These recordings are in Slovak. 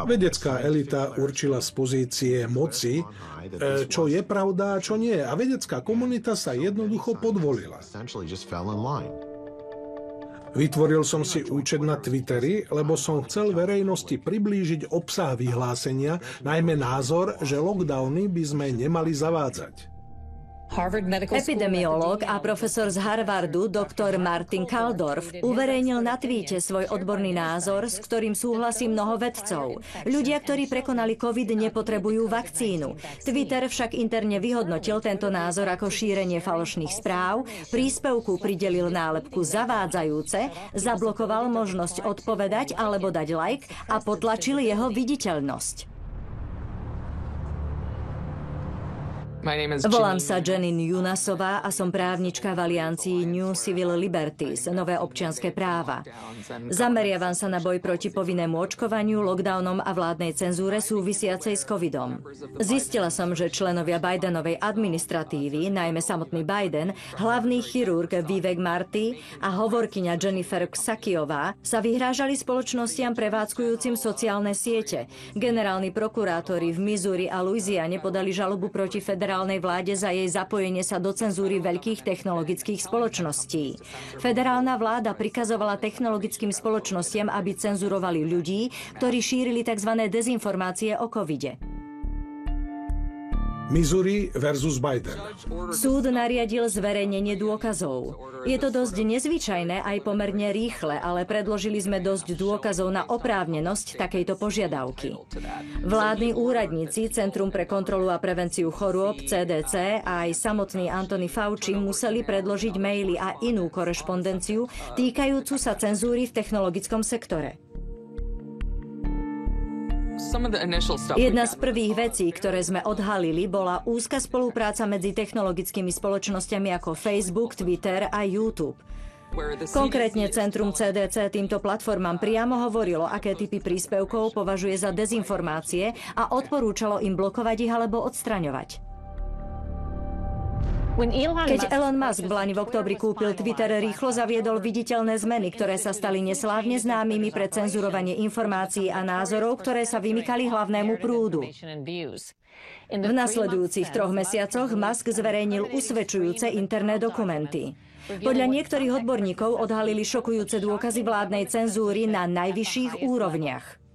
Vedecká elita určila z pozície moci, čo je pravda a čo nie. A vedecká komunita sa jednoducho podvolila. Vytvoril som si účet na Twitteri, lebo som chcel verejnosti priblížiť obsah vyhlásenia, najmä názor, že lockdowny by sme nemali zavádzať. Epidemiológ a profesor z Harvardu, doktor Martin Kulldorff, uverejnil na tweete svoj odborný názor, s ktorým súhlasí mnoho vedcov. Ľudia, ktorí prekonali COVID, nepotrebujú vakcínu. Twitter však interne vyhodnotil tento názor ako šírenie falošných správ, príspevku pridelil nálepku zavádzajúce, zablokoval možnosť odpovedať alebo dať like a potlačil jeho viditeľnosť. Volám sa Janine Junasová a som právnička v aliancii New Civil Liberties, nové občianske práva. Zameriavam sa na boj proti povinnému očkovaniu, lockdownom a vládnej cenzúre súvisiacej s covidom. Zistila som, že členovia Bidenovej administratívy, najmä samotný Biden, hlavný chirurg Vivek Murthy a hovorkyňa Jennifer Psakiová sa vyhrážali spoločnostiam prevádzkujúcim sociálne siete. Generálni prokurátori v Missouri a Louisiane podali žalobu proti federálnej vláde za jej zapojenie sa do cenzúry veľkých technologických spoločností. Federálna vláda prikazovala technologickým spoločnostiam, aby cenzurovali ľudí, ktorí šírili tzv. Dezinformácie o covide. Missouri versus Biden. Súd nariadil zverejnenie dôkazov. Je to dosť nezvyčajné aj pomerne rýchle, ale predložili sme dosť dôkazov na oprávnenosť takejto požiadavky. Vládni úradníci, Centrum pre kontrolu a prevenciu chorôb, CDC, a aj samotný Anthony Fauci museli predložiť maily a inú korešpondenciu týkajúcu sa cenzúry v technologickom sektore. Jedna z prvých vecí, ktoré sme odhalili, bola úzka spolupráca medzi technologickými spoločnosťami ako Facebook, Twitter a YouTube. Konkrétne Centrum CDC týmto platformám priamo hovorilo, aké typy príspevkov považuje za dezinformácie a odporúčalo im blokovať ich alebo odstraňovať. Keď Elon Musk v lani v októbri kúpil Twitter, rýchlo zaviedol viditeľné zmeny, ktoré sa stali neslávne známymi pre cenzurovanie informácií a názorov, ktoré sa vymykali hlavnému prúdu. V nasledujúcich 3 mesiacoch Musk zverejnil usvedčujúce interné dokumenty. Podľa niektorých odborníkov odhalili šokujúce dôkazy vládnej cenzúry na najvyšších úrovniach.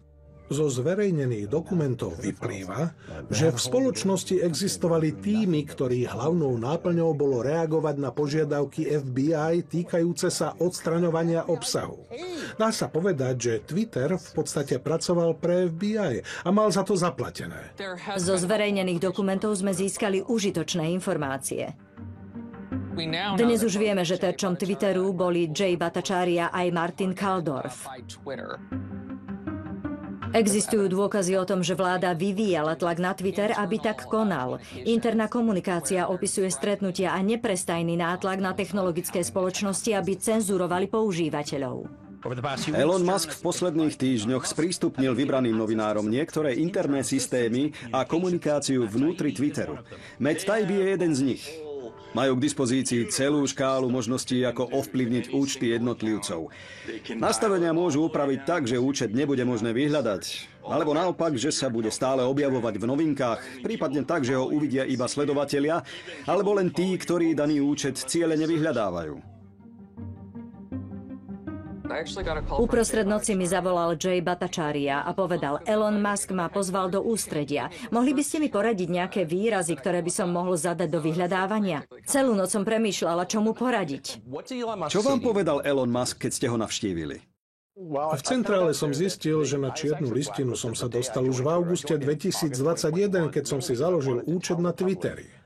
Zo zverejnených dokumentov vyplýva, že v spoločnosti existovali tímy, ktorých hlavnou náplňou bolo reagovať na požiadavky FBI týkajúce sa odstraňovania obsahu. Dá sa povedať, že Twitter v podstate pracoval pre FBI a mal za to zaplatené. Zo zverejnených dokumentov sme získali užitočné informácie. Dnes už vieme, že terčom Twitteru boli Jay Bhattacharya aj Martin Kulldorff. Existujú dôkazy o tom, že vláda vyvíjala tlak na Twitter, aby tak konal. Interná komunikácia opisuje stretnutia a neprestajný nátlak na technologické spoločnosti, aby cenzurovali používateľov. Elon Musk v posledných týždňoch sprístupnil vybraným novinárom niektoré interné systémy a komunikáciu vnútri Twitteru. Matt Taibbi je jeden z nich. Majú k dispozícii celú škálu možností, ako ovplyvniť účty jednotlivcov. Nastavenia môžu upraviť tak, že účet nebude možné vyhľadať, alebo naopak, že sa bude stále objavovať v novinkách, prípadne tak, že ho uvidia iba sledovatelia, alebo len tí, ktorí daný účet cielene vyhľadávajú. Uprostred noci mi zavolal Jay Bhattacharya a povedal, Elon Musk ma pozval do ústredia. Mohli by ste mi poradiť nejaké výrazy, ktoré by som mohol zadať do vyhľadávania? Celú noc som premýšľala, čo mu poradiť. Čo vám povedal Elon Musk, keď ste ho navštívili? V centrále som zistil, že na čiernu listinu som sa dostal už v auguste 2021, keď som si založil účet na Twitteri.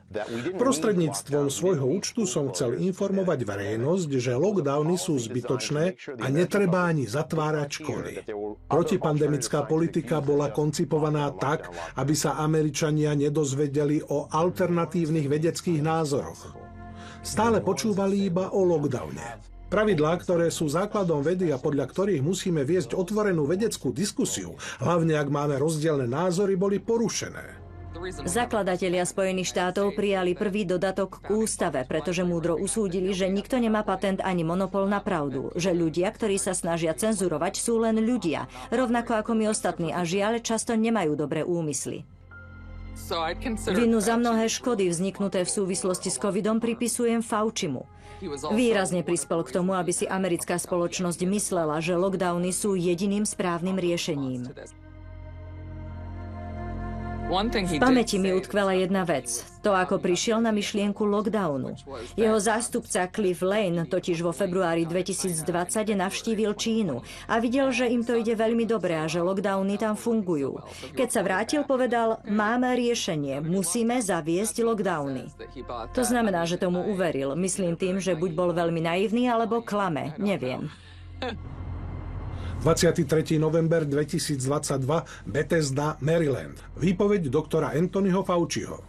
Prostredníctvom svojho účtu som chcel informovať verejnosť, že lockdowny sú zbytočné a netreba ani zatvárať školy. Protipandemická politika bola koncipovaná tak, aby sa Američania nedozvedeli o alternatívnych vedeckých názoroch. Stále počúvali iba o lockdowne. Pravidlá, ktoré sú základom vedy a podľa ktorých musíme viesť otvorenú vedeckú diskusiu, hlavne ak máme rozdielne názory, boli porušené. Zakladatelia Spojených štátov prijali prvý dodatok k ústave, pretože múdro usúdili, že nikto nemá patent ani monopol na pravdu, že ľudia, ktorí sa snažia cenzurovať, sú len ľudia, rovnako ako my ostatní a žiaľ často nemajú dobré úmysly. Vinu za mnohé škody vzniknuté v súvislosti s covidom pripisujem Faucimu. Výrazne prispel k tomu, aby si americká spoločnosť myslela, že lockdowny sú jediným správnym riešením. V pamäti mi utkvela jedna vec. To, ako prišiel na myšlienku lockdownu. Jeho zástupca Cliff Lane totiž vo februári 2020 navštívil Čínu a videl, že im to ide veľmi dobre a že lockdowny tam fungujú. Keď sa vrátil, povedal, máme riešenie, musíme zaviesť lockdowny. To znamená, že tomu uveril. Myslím tým, že buď bol veľmi naivný, alebo klame, neviem. 23. november 2022, Bethesda, Maryland. Výpoveď doktora Anthonyho Fauciho.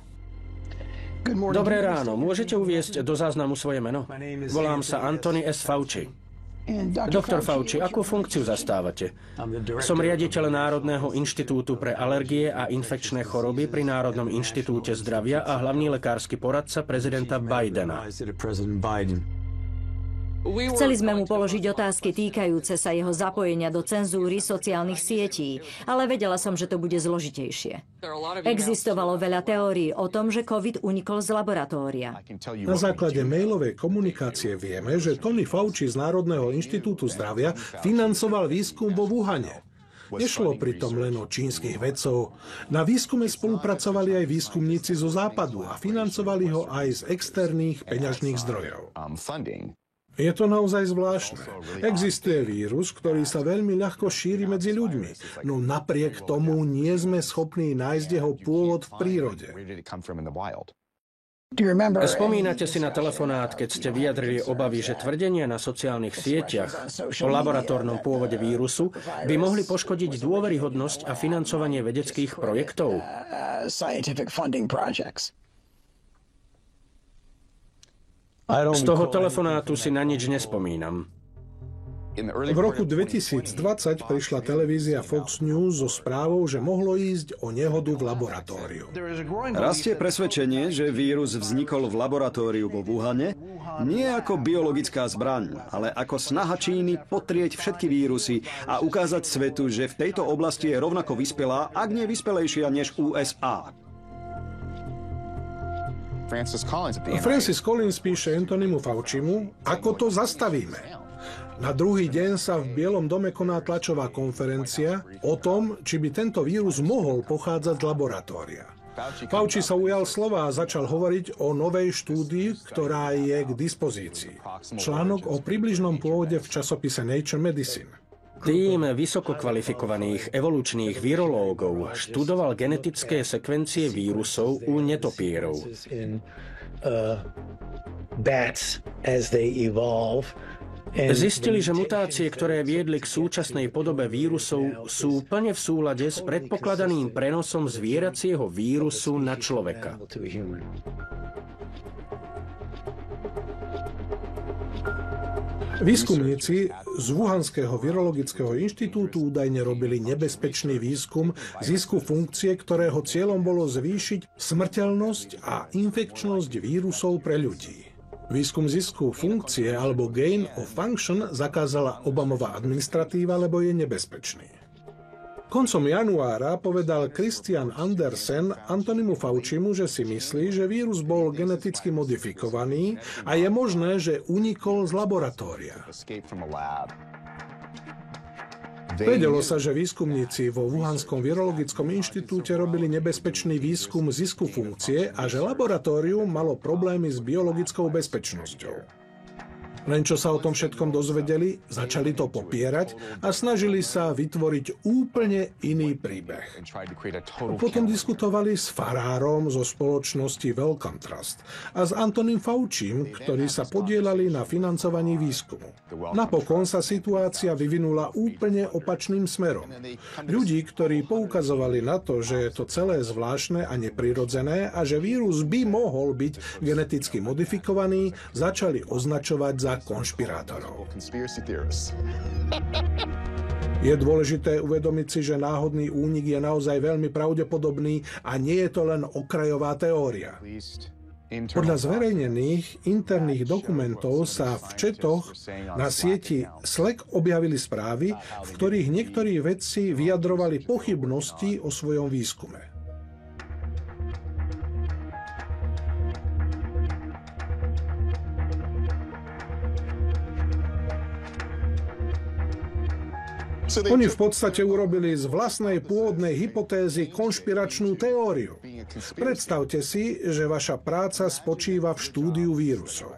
Dobré ráno. Môžete uviesť do záznamu svoje meno? Volám sa Anthony S. Fauci. Doktor Fauci, akú funkciu zastávate? Som riaditeľ Národného inštitútu pre alergie a infekčné choroby pri Národnom inštitúte zdravia a hlavný lekársky poradca prezidenta Bidena. Chceli sme mu položiť otázky týkajúce sa jeho zapojenia do cenzúry sociálnych sietí, ale vedela som, že to bude zložitejšie. Existovalo veľa teórií o tom, že COVID unikol z laboratória. Na základe mailovej komunikácie vieme, že Tony Fauci z Národného inštitútu zdravia financoval výskum vo Wuhane. Nešlo pritom len o čínskych vedcov. Na výskume spolupracovali aj výskumníci zo západu a financovali ho aj z externých peňažných zdrojov. Je to naozaj zvláštne. Existuje vírus, ktorý sa veľmi ľahko šíri medzi ľuďmi, no napriek tomu nie sme schopní nájsť jeho pôvod v prírode. Spomínate si na telefonát, keď ste vyjadrili obavy, že tvrdenia na sociálnych sieťach o laboratórnom pôvode vírusu by mohli poškodiť dôveryhodnosť a financovanie vedeckých projektov? Z toho telefonátu si na nič nespomínam. V roku 2020 prišla televízia Fox News so správou, že mohlo ísť o nehodu v laboratóriu. Rastie presvedčenie, že vírus vznikol v laboratóriu vo Wuhane nie ako biologická zbraň, ale ako snaha Číny potrieť všetky vírusy a ukázať svetu, že v tejto oblasti je rovnako vyspelá, ak nie vyspelejšia než USA. Francis Collins píše Anthonymu Faucimu, ako to zastavíme. Na druhý deň sa v Bielom dome koná tlačová konferencia o tom, či by tento vírus mohol pochádzať z laboratória. Fauci sa ujal slova a začal hovoriť o novej štúdii, ktorá je k dispozícii. Článok o približnom pôvode v časopise Nature Medicine. Tým vysoko kvalifikovaných evolučných virológov študoval genetické sekvencie vírusov u netopierov. Zistili, že mutácie, ktoré viedli k súčasnej podobe vírusov, sú plne v súlade s predpokladaným prenosom zvieracieho vírusu na človeka. Výskumníci z Wuhanského virologického inštitútu údajne robili nebezpečný výskum zisku funkcie, ktorého cieľom bolo zvýšiť smrteľnosť a infekčnosť vírusov pre ľudí. Výskum zisku funkcie alebo gain of function zakázala Obamová administratíva, lebo je nebezpečný. Koncom januára povedal Christian Andersen Anthonymu Faucimu, že si myslí, že vírus bol geneticky modifikovaný a je možné, že unikol z laboratória. Vedelo sa, že výskumníci vo Wuhanskom virologickom inštitúte robili nebezpečný výskum zisku funkcie a že laboratórium malo problémy s biologickou bezpečnosťou. Len čo sa o tom všetkom dozvedeli, začali to popierať a snažili sa vytvoriť úplne iný príbeh. Potom diskutovali s farárom zo spoločnosti Wellcome Trust a s Anthonym Faucim, ktorí sa podieľali na financovaní výskumu. Napokon sa situácia vyvinula úplne opačným smerom. Ľudí, ktorí poukazovali na to, že je to celé zvláštne a neprirodzené a že vírus by mohol byť geneticky modifikovaný, začali označovať za konšpirátorov. Je dôležité uvedomiť si, že náhodný únik je naozaj veľmi pravdepodobný a nie je to len okrajová teória. Podľa zverejnených interných dokumentov sa v četoch na sieti Slack objavili správy, v ktorých niektorí vedci vyjadrovali pochybnosti o svojom výskume. Oni v podstate urobili z vlastnej pôvodnej hypotézy konšpiračnú teóriu. Predstavte si, že vaša práca spočíva v štúdiu vírusov.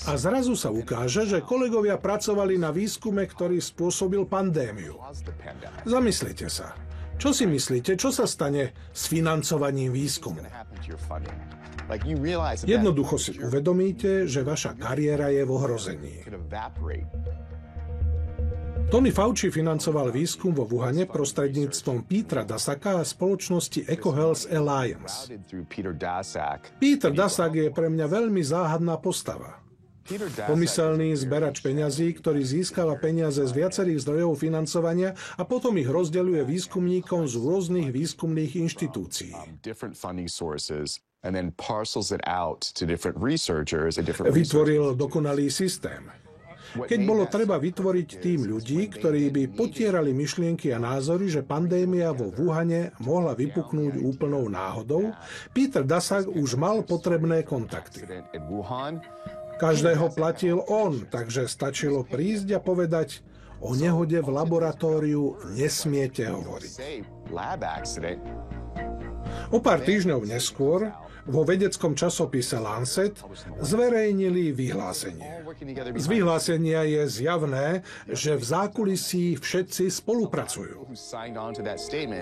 A zrazu sa ukáže, že kolegovia pracovali na výskume, ktorý spôsobil pandémiu. Zamyslite sa. Čo si myslíte, čo sa stane s financovaním výskumu? Jednoducho si uvedomíte, že vaša kariéra je v ohrození. Tony Fauci financoval výskum vo Wuhane prostredníctvom Petera Dassaka a spoločnosti EcoHealth Alliance. Peter Daszak je pre mňa veľmi záhadná postava. Pomyselný zberač peňazí, ktorý získava peniaze z viacerých zdrojov financovania a potom ich rozdeľuje výskumníkom z rôznych výskumných inštitúcií. Vytvoril dokonalý systém. Keď bolo treba vytvoriť tým ľudí, ktorí by potierali myšlienky a názory, že pandémia vo Wuhane mohla vypuknúť úplnou náhodou, Peter Daszak už mal potrebné kontakty. Každého platil on, takže stačilo prísť a povedať: o nehode v laboratóriu nesmiete hovoriť. O pár týždňov neskôr vo vedeckom časopise Lancet zverejnili vyhlásenie. Z vyhlásenia je zjavné, že v zákulisí všetci spolupracujú.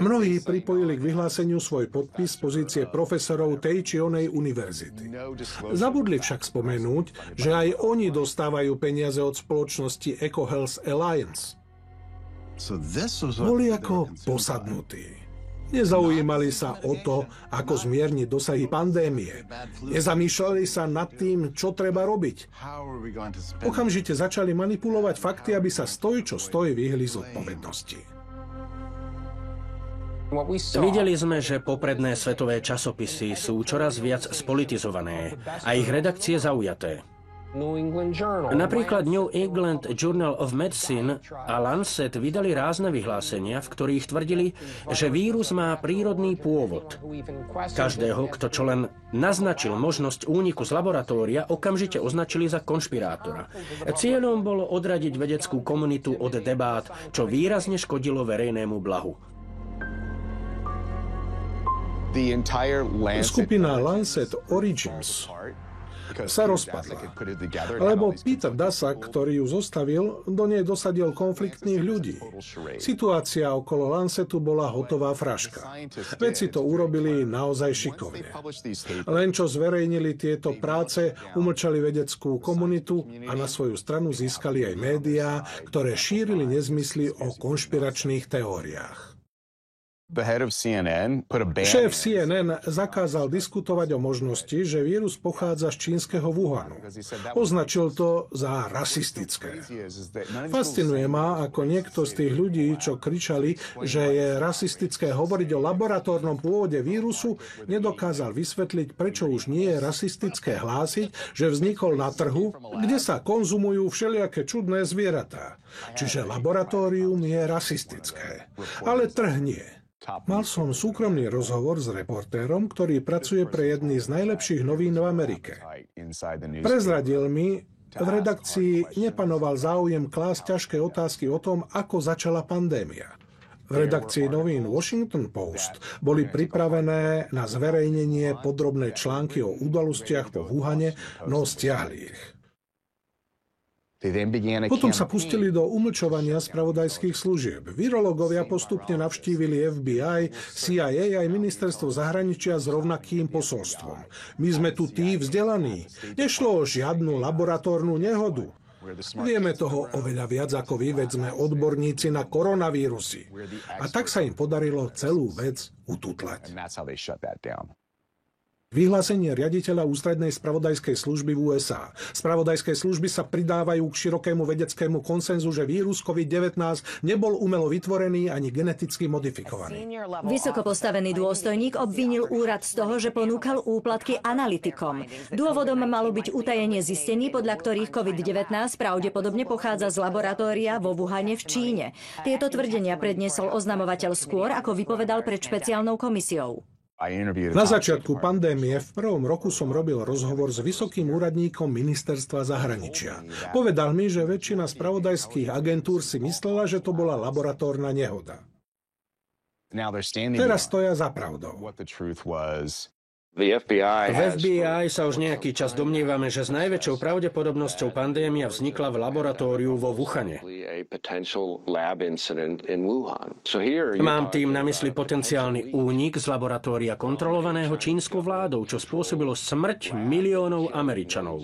Mnohí pripojili k vyhláseniu svoj podpis z pozície profesorov tej či onej univerzity. Zabudli však spomenúť, že aj oni dostávajú peniaze od spoločnosti EcoHealth Alliance. Boli ako posadnutí. Nezaujímali sa o to, ako zmierniť dosahy pandémie. Nezamýšľali sa nad tým, čo treba robiť. Okamžite začali manipulovať fakty, aby sa stoj, čo stoj, vyhli z odpovednosti. Videli sme, že popredné svetové časopisy sú čoraz viac spolitizované a ich redakcie zaujaté. Napríklad New England Journal of Medicine a Lancet vydali rázne vyhlásenia, v ktorých tvrdili, že vírus má prírodný pôvod. Každého, kto čo len naznačil možnosť úniku z laboratória, okamžite označili za konšpirátora. Cieľom bolo odradiť vedeckú komunitu od debát, čo výrazne škodilo verejnému blahu. Skupina Lancet Origins sa rozpadla, lebo Peter Daszak, ktorý ju zostavil, do nej dosadil konfliktných ľudí. Situácia okolo Lancetu bola hotová fraška. Vedci to urobili naozaj šikovne. Len čo zverejnili tieto práce, umlčali vedeckú komunitu a na svoju stranu získali aj médiá, ktoré šírili nezmysly o konšpiračných teóriách. Šéf CNN zakázal diskutovať o možnosti, že vírus pochádza z čínskeho Wuhanu. Označil to za rasistické. Fascinuje ma, ako niekto z tých ľudí, čo kričali, že je rasistické hovoriť o laboratórnom pôvode vírusu, nedokázal vysvetliť, prečo už nie je rasistické hlásiť, že vznikol na trhu, kde sa konzumujú všelijaké čudné zvieratá. Čiže laboratórium je rasistické. Ale trh nie. Mal som súkromný rozhovor s reportérom, ktorý pracuje pre jedny z najlepších novín v Amerike. Prezradil mi, v redakcii nepanoval záujem klásť ťažké otázky o tom, ako začala pandémia. V redakcii novín Washington Post boli pripravené na zverejnenie podrobné články o udalostiach po Wuhane, no stiahli ich. Potom sa pustili do umlčovania spravodajských služieb. Virológovia postupne navštívili FBI, CIA aj ministerstvo zahraničia s rovnakým posolstvom. My sme tu tí vzdelaní. Nešlo o žiadnu laboratórnu nehodu. Vieme toho oveľa viac ako vy, veď sme odborníci na koronavírusy. A tak sa im podarilo celú vec ututlať. Vyhlásenie riaditeľa ústrednej spravodajskej služby v USA. Spravodajské služby sa pridávajú k širokému vedeckému konsenzu, že vírus COVID-19 nebol umelo vytvorený ani geneticky modifikovaný. Vysoko postavený dôstojník obvinil úrad z toho, že ponúkal úplatky analytikom. Dôvodom malo byť utajenie zistení, podľa ktorých COVID-19 pravdepodobne pochádza z laboratória vo Wuhane v Číne. Tieto tvrdenia predniesol oznamovateľ skôr, ako vypovedal pred špeciálnou komisiou. Na začiatku pandémie v prvom roku som robil rozhovor s vysokým úradníkom ministerstva zahraničia. Povedal mi, že väčšina spravodajských agentúr si myslela, že to bola laboratórna nehoda. Teraz stoja za pravdou. V FBI sa už nejaký čas domnievame, že s najväčšou pravdepodobnosťou pandémia vznikla v laboratóriu vo Wuhane. Mám tým na mysli potenciálny únik z laboratória kontrolovaného čínskou vládou, čo spôsobilo smrť miliónov Američanov.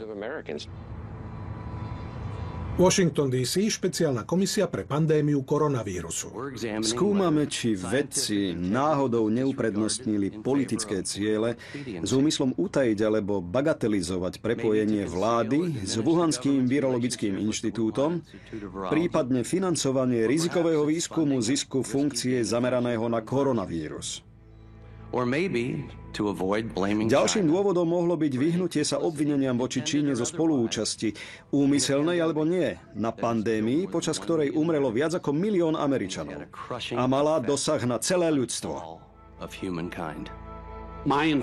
Washington D.C. špeciálna komisia pre pandémiu koronavírusu. Skúmame, či vedci náhodou neuprednostnili politické ciele s úmyslom utajiť alebo bagatelizovať prepojenie vlády s Wuhanským virologickým inštitútom, prípadne financovanie rizikového výskumu zisku funkcie zameraného na koronavírus. Ďalším dôvodom mohlo byť vyhnutie sa obvineniam voči Číne zo spoluúčasti, úmyselnej alebo nie, na pandémii, počas ktorej umrelo viac ako 1 000 000 Američanov a mala dosah na celé ľudstvo.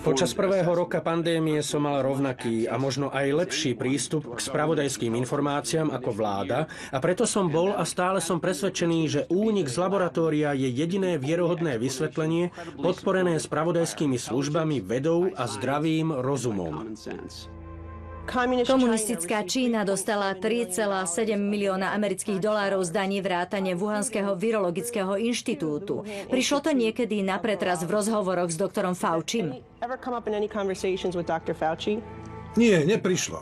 Počas prvého roka pandémie som mal rovnaký a možno aj lepší prístup k spravodajským informáciám ako vláda a preto som bol a stále som presvedčený, že únik z laboratória je jediné vierohodné vysvetlenie podporené spravodajskými službami, vedou a zdravým rozumom. Komunistická Čína dostala 3,7 milióna amerických dolárov z daní vrátane Wuhanského virologického inštitútu. Prišlo to niekedy na pretras v rozhovoroch s doktorom Faučim? Nie, neprišlo.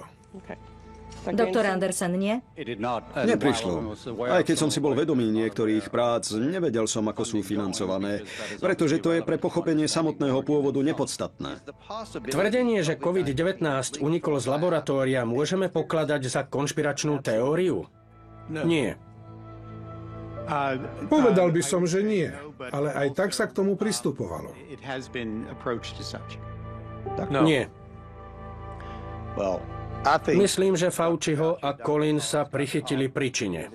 Doktor Anderson, nie? Neprišlo. Aj keď som si bol vedomý niektorých prác, nevedel som, ako sú financované, pretože to je pre pochopenie samotného pôvodu nepodstatné. Tvrdenie, že COVID-19 unikol z laboratória, môžeme pokladať za konšpiračnú teóriu? Nie. Povedal by som, že nie, ale aj tak sa k tomu pristupovalo. Nie. Myslím, že Fauciho a Collins sa prichytili pri čine.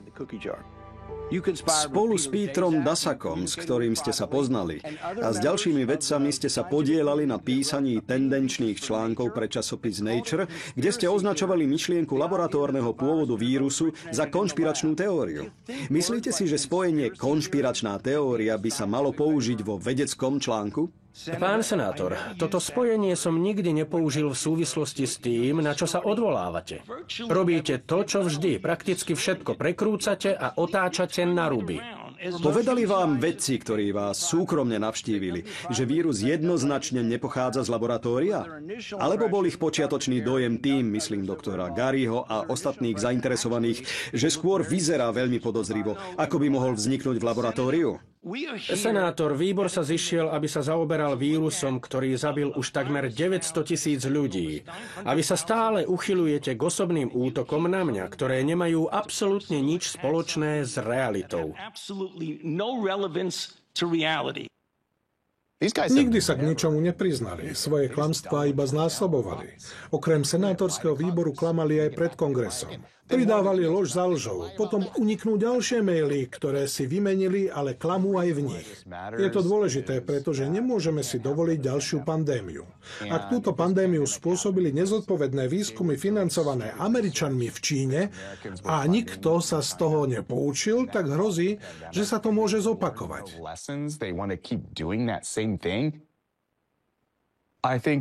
Spolu s Petrom Dasakom, s ktorým ste sa poznali, a s ďalšími vedcami ste sa podielali na písaní tendenčných článkov pre časopis Nature, kde ste označovali myšlienku laboratórneho pôvodu vírusu za konšpiračnú teóriu. Myslíte si, že spojenie konšpiračná teória by sa malo použiť vo vedeckom článku? Pán senátor, toto spojenie som nikdy nepoužil v súvislosti s tým, na čo sa odvolávate. Robíte to, čo vždy, prakticky všetko prekrúcate a otáčate na ruby. Povedali vám vedci, ktorí vás súkromne navštívili, že vírus jednoznačne nepochádza z laboratória? Alebo bol ich počiatočný dojem tým, myslím doktora Garyho a ostatných zainteresovaných, že skôr vyzerá veľmi podozrivo, ako by mohol vzniknúť v laboratóriu? Senátor, výbor sa zišiel, aby sa zaoberal vírusom, ktorý zabil už takmer 900 000 ľudí. A vy sa stále uchyľujete k osobným útokom na mňa, ktoré nemajú absolútne nič spoločné s realitou. Nikdy sa k ničomu nepriznali, svoje klamstvá iba znásobovali. Okrem senátorského výboru klamali aj pred kongresom. Pridávali lož za lžou, potom uniknú ďalšie maily, ktoré si vymenili, ale klamú aj v nich. Je to dôležité, pretože nemôžeme si dovoliť ďalšiu pandémiu. Ak túto pandémiu spôsobili nezodpovedné výskumy financované Američanmi v Číne a nikto sa z toho nepoučil, tak hrozí, že sa to môže zopakovať.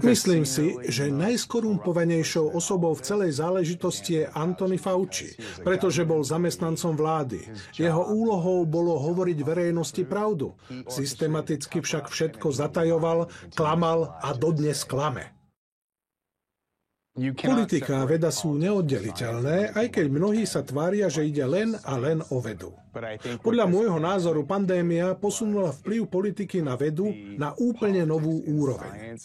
Myslím si, že najskorumpovanejšou osobou v celej záležitosti je Anthony Fauci, pretože bol zamestnancom vlády. Jeho úlohou bolo hovoriť verejnosti pravdu. Systematicky však všetko zatajoval, klamal a dodnes klame. Politika a veda sú neoddeliteľné, aj keď mnohí sa tvária, že ide len a len o vedu. Podľa môjho názoru pandémia posunula vplyv politiky na vedu na úplne novú úroveň.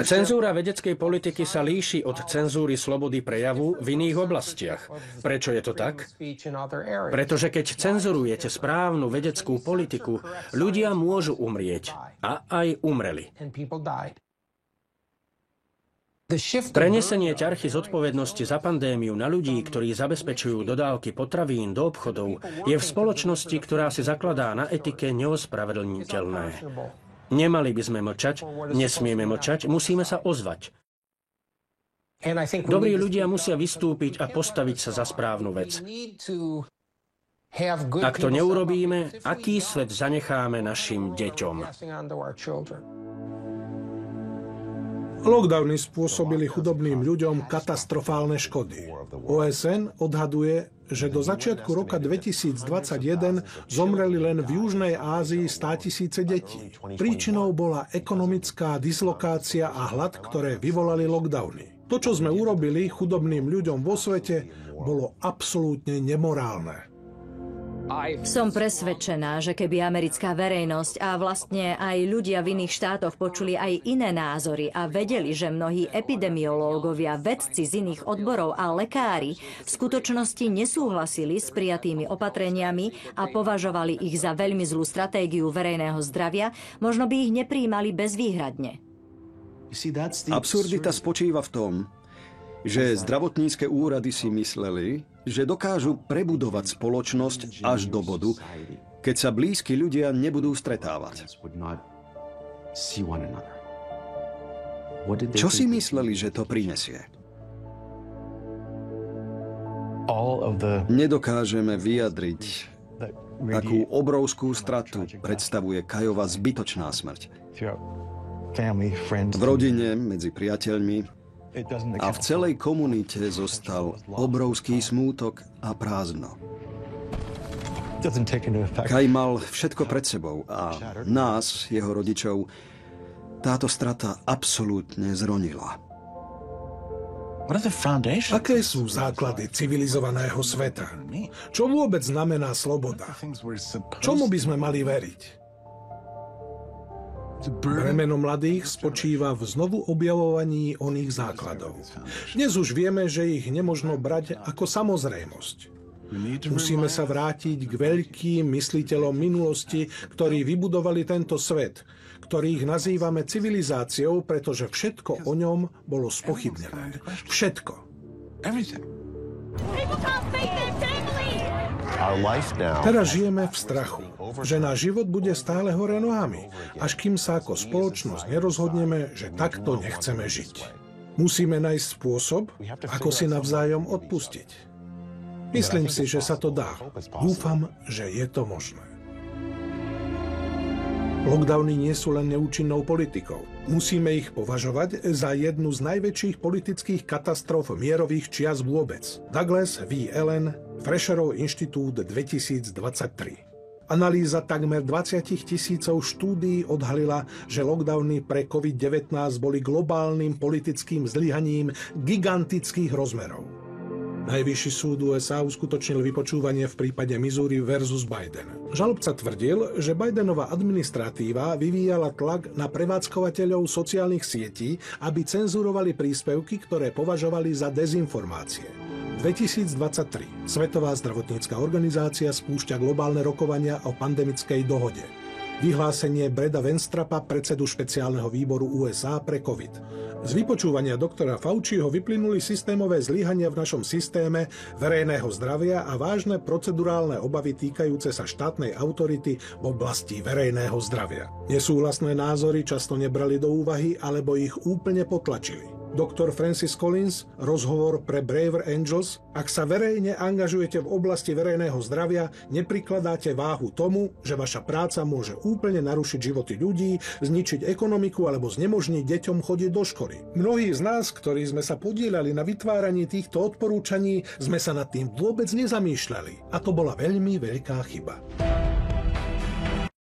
Cenzúra vedeckej politiky sa líši od cenzúry slobody prejavu v iných oblastiach. Prečo je to tak? Pretože keď cenzurujete správnu vedeckú politiku, ľudia môžu umrieť. A aj umreli. Prenesenie ťarchy zodpovednosti za pandémiu na ľudí, ktorí zabezpečujú dodávky potravín do obchodov, je v spoločnosti, ktorá si zakladá na etike, neospravedlniteľné. Nemali by sme mlčať, nesmieme mlčať, musíme sa ozvať. Dobrí ľudia musia vystúpiť a postaviť sa za správnu vec. Ak to neurobíme, aký svet zanecháme našim deťom? Lockdowny spôsobili chudobným ľuďom katastrofálne škody. OSN odhaduje, že do začiatku roka 2021 zomreli len v Južnej Ázii 100 000 detí. Príčinou bola ekonomická dislokácia a hlad, ktoré vyvolali lockdowny. To, čo sme urobili chudobným ľuďom vo svete, bolo absolútne nemorálne. Som presvedčená, že keby americká verejnosť a vlastne aj ľudia v iných štátoch počuli aj iné názory a vedeli, že mnohí epidemiológovia, vedci z iných odborov a lekári v skutočnosti nesúhlasili s prijatými opatreniami a považovali ich za veľmi zlú stratégiu verejného zdravia, možno by ich neprijímali bezvýhradne. Absurdita spočíva v tom, že zdravotnícke úrady si mysleli, že dokážu prebudovať spoločnosť až do bodu, keď sa blízki ľudia nebudú stretávať. Čo si mysleli, že to prinesie? Nedokážeme vyjadriť, akú obrovskú stratu predstavuje Kajova zbytočná smrť. V rodine, medzi priateľmi a v celej komunite zostal obrovský smútok a prázdno. Kaj mal všetko pred sebou a nás, jeho rodičov, táto strata absolútne zronila. Aké sú základy civilizovaného sveta? Čo vôbec znamená sloboda? Čomu by sme mali veriť? Bremeno mladých spočíva v znovu objavovaní oných základov. Dnes už vieme, že ich nemožno brať ako samozrejmosť. Musíme sa vrátiť k veľkým mysliteľom minulosti, ktorí vybudovali tento svet, ktorých nazývame civilizáciou, pretože všetko o ňom bolo spochybnené. Všetko. Teraz žijeme v strachu, že náš život bude stále hore nohami, až kým sa ako spoločnosť nerozhodneme, že takto nechceme žiť. Musíme nájsť spôsob, ako si navzájom odpustiť. Myslím si, že sa to dá. Dúfam, že je to možné. Lockdowny nie sú len neúčinnou politikou. Musíme ich považovať za jednu z najväčších politických katastrof mierových čias vôbec. Douglas V. Allen, Fresherov inštitút 2023. Analýza takmer 20 000 štúdií odhalila, že lockdowny pre COVID-19 boli globálnym politickým zlyhaním gigantických rozmerov. Najvyšší súd USA uskutočnil vypočúvanie v prípade Missouri versus Biden. Žalobca tvrdil, že Bidenova administratíva vyvíjala tlak na prevádzkovateľov sociálnych sietí, aby cenzurovali príspevky, ktoré považovali za dezinformácie. 2023. Svetová zdravotnícka organizácia spúšťa globálne rokovania o pandemickej dohode. Vyhlásenie Breda Wenstrapa, predsedu špeciálneho výboru USA pre COVID. Z vypočúvania doktora Fauciho vyplynuli systémové zlyhania v našom systéme verejného zdravia a vážne procedurálne obavy týkajúce sa štátnej autority v oblasti verejného zdravia. Nesúhlasné názory často nebrali do úvahy alebo ich úplne potlačili. Dr. Francis Collins, rozhovor pre Braver Angels: ak sa verejne angažujete v oblasti verejného zdravia, neprikladáte váhu tomu, že vaša práca môže úplne narušiť životy ľudí, zničiť ekonomiku alebo znemožniť deťom chodiť do školy. Mnohí z nás, ktorí sme sa podieľali na vytváraní týchto odporúčaní, sme sa nad tým vôbec nezamýšľali. A to bola veľmi veľká chyba.